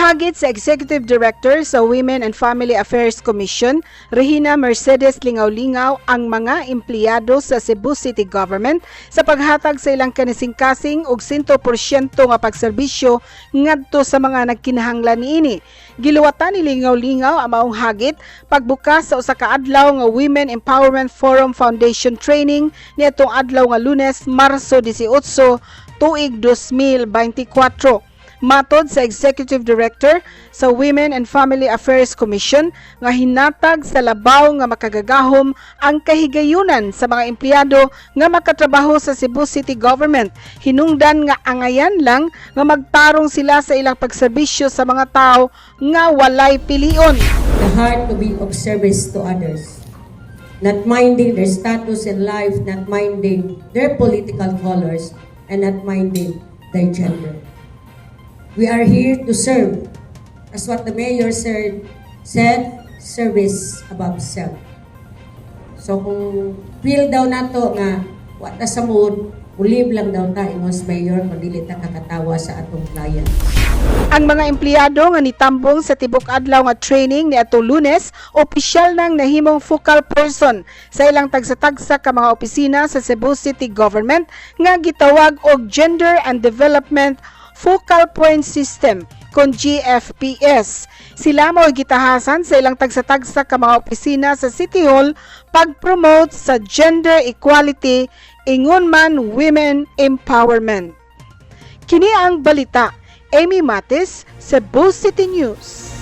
Gihagit sa Executive Director sa Women and Family Affairs Commission, Regina Lingaolingao ang mga empleyado sa Cebu City Government sa paghatag sa ilang kinasingkasing og 100% nga pagserbisyo ngadto sa mga nagkinahanglan niini. Giluwatan ni Lingaolingao ang maong hagit pagbukas sa usa ka adlaw nga Women Empowerment Forum Foundation Training niadtong adlaw nga Lunes, Marso 18, tuig 2024. Matod sa Executive Director sa Women and Family Affairs Commission nga hinatag sa labaw nga makagagahom ang kahigayunan sa mga empleyado nga makatrabaho sa Cebu City Government. Hinungdan nga angayan lang nga magtarong sila sa ilang pagserbisyo sa mga tao nga walay pilion. The heart to be of service to others, not minding their status in life, not minding their political colors, and not minding their gender. We are here to serve. As what the mayor said, service above self. So kung feel daw nato nga wata sa mood, ulib lang daw ta ingos mayor kung dili ta kakatawa sa atong client. Ang mga empleyado nga nitambong sa tibok adlaw nga training ni atong Lunes, opisyal nang nahimong focal person sa ilang tagsa-tagsa ka mga opisina sa Cebu City Government nga gitawag og Gender and Development Focal Point System kon GFPS. Sila mao gitahasan sa ilang tagsa-tagsa ka mga opisina sa City Hall pag-promote sa gender equality ingon man women empowerment. Kini ang balita. Amy Matis, Cebu City News.